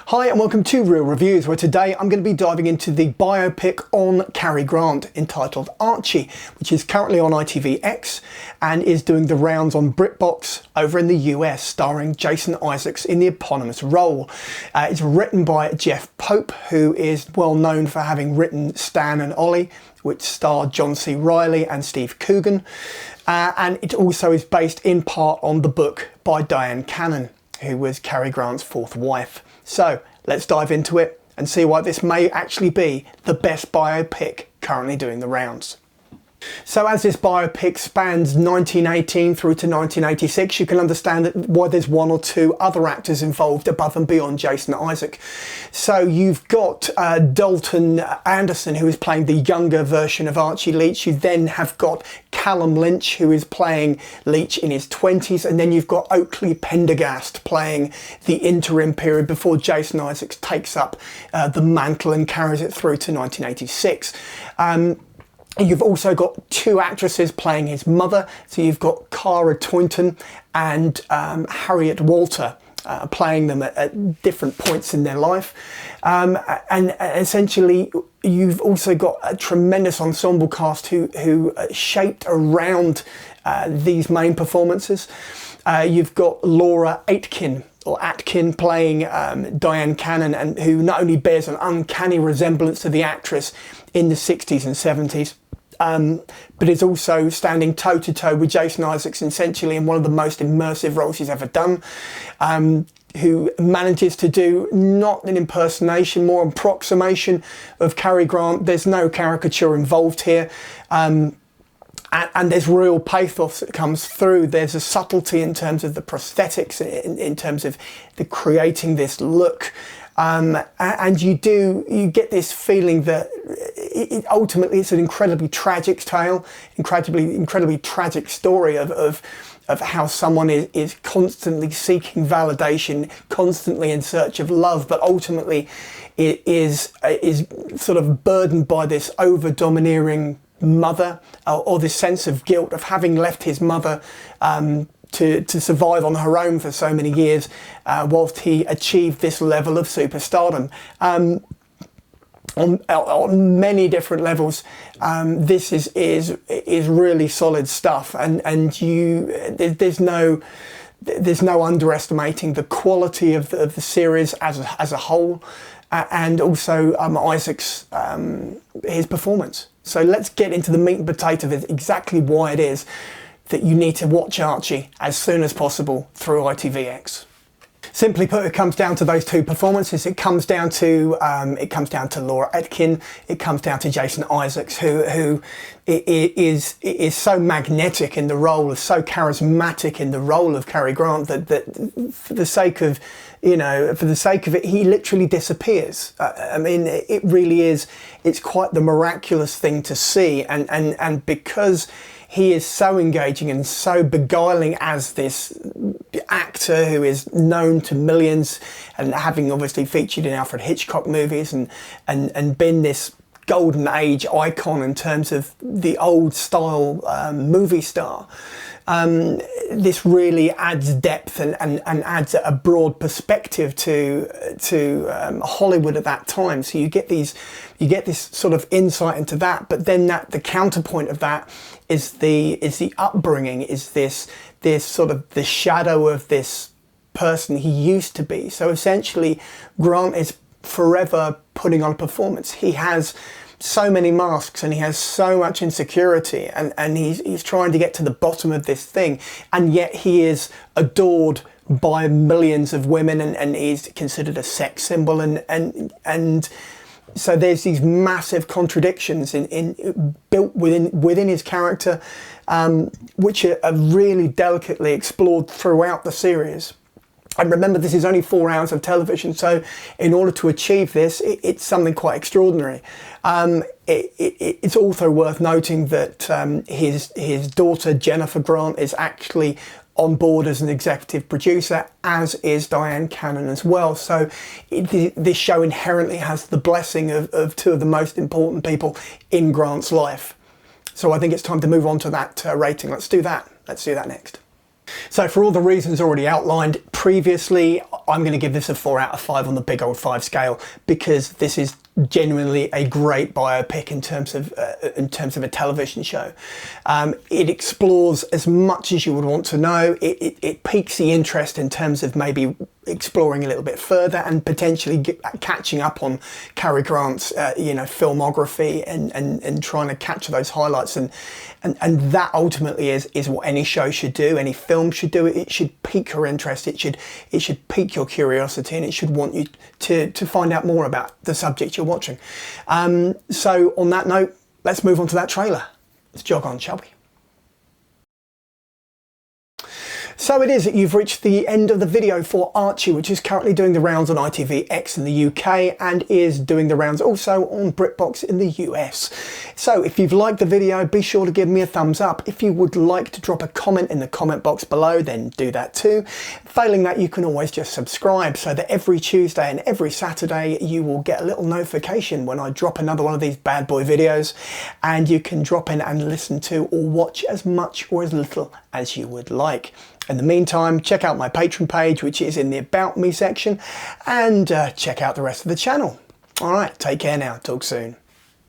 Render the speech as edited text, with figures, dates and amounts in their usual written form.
Hi and welcome to Real Reviews, where today I'm going to be diving into the biopic on Cary Grant entitled Archie, which is currently on ITVX and is doing the rounds on BritBox over in the US, starring Jason Isaacs in the eponymous role. It's written by Jeff Pope, who is well known for having written Stan and Ollie, which starred John C. Reilly and Steve Coogan, and it also is based in part on the book by Diane Cannon, who was Cary Grant's fourth wife. So let's dive into it and see why this may actually be the best biopic currently doing the rounds. So as this biopic spans 1918 through to 1986, you can understand why there's one or two other actors involved above and beyond Jason Isaacs. So you've got Dalton Anderson, who is playing the younger version of Archie Leach. You then have got Callum Lynch, who is playing Leach in his 20s, and then you've got Oakley Pendergast playing the interim period before Jason Isaacs takes up the mantle and carries it through to 1986. You've also got two actresses playing his mother. So you've got Carr Tointon and Harriet Walter playing them at different points in their life. And essentially, you've also got a tremendous ensemble cast who shaped around these main performances. You've got Laura Atkin playing Diane Cannon, and who not only bears an uncanny resemblance to the actress in the 60s and 70s, but is also standing toe-to-toe with Jason Isaacs essentially in one of the most immersive roles he's ever done, who manages to do not an impersonation, more an approximation of Cary Grant. There's no caricature involved here. And there's real pathos that comes through. There's a subtlety in terms of the prosthetics, in terms of the creating this look. And you get this feeling that ultimately it's an incredibly tragic tale, incredibly tragic story of how someone is constantly seeking validation, constantly in search of love, but ultimately it is sort of burdened by this over-domineering mother, or this sense of guilt of having left his mother to survive on her own for so many years, whilst he achieved this level of superstardom. On many different levels, this is really solid stuff, and there's no underestimating the quality of the series as a whole, and also Isaacs' his performance. So let's get into the meat and potato of it, exactly why it is that you need to watch Archie as soon as possible through ITVX. Simply put, it comes down to those two performances. It comes down to Laura Atkin. It comes down to Jason Isaacs, who is so magnetic in the role, is so charismatic in the role of Cary Grant that for the sake of it, he literally disappears. I mean, it really is. It's quite the miraculous thing to see, and because he is so engaging and so beguiling as this actor who is known to millions, and having obviously featured in Alfred Hitchcock movies and been this golden age icon in terms of the old style movie star. This really adds depth and adds a broad perspective to Hollywood at that time. So you get this sort of insight into that, but then the counterpoint of that is the upbringing, is this sort of the shadow of this person he used to be. So essentially, Grant is forever putting on a performance. He has so many masks and he has so much insecurity, and he's trying to get to the bottom of this thing, and yet he is adored by millions of women, and he's considered a sex symbol, and so there's these massive contradictions built within his character, which are really delicately explored throughout the series. And remember, this is only 4 hours of television, so in order to achieve this, it's something quite extraordinary. It's also worth noting that his daughter Jennifer Grant is actually on board as an executive producer, as is Diane Cannon as well. So this show inherently has the blessing of two of the most important people in Grant's life. So I think it's time to move on to that rating. Let's do that next. So for all the reasons already outlined previously, I'm going to give this a 4 out of 5 on the big old 5 scale, because this is genuinely a great biopic in terms of a television show. It explores as much as you would want to know. It piques the interest in terms of maybe exploring a little bit further and potentially catching up on Cary Grant's filmography and trying to capture those highlights, and that ultimately is what any show should do, any film should do. It should pique your interest, it should pique your curiosity, and it should want you to find out more about the subject you're watching. So on that note, let's move on to that trailer. Let's jog on, shall we? So it is that you've reached the end of the video for Archie, which is currently doing the rounds on ITVX in the UK and is doing the rounds also on BritBox in the US. So if you've liked the video, be sure to give me a thumbs up. If you would like to drop a comment in the comment box below, then do that too. Failing that, you can always just subscribe so that every Tuesday and every Saturday you will get a little notification when I drop another one of these bad boy videos, and you can drop in and listen to or watch as much or as little as you would like. In the meantime, check out my Patreon page, which is in the About Me section, and check out the rest of the channel. All right, take care now. Talk soon.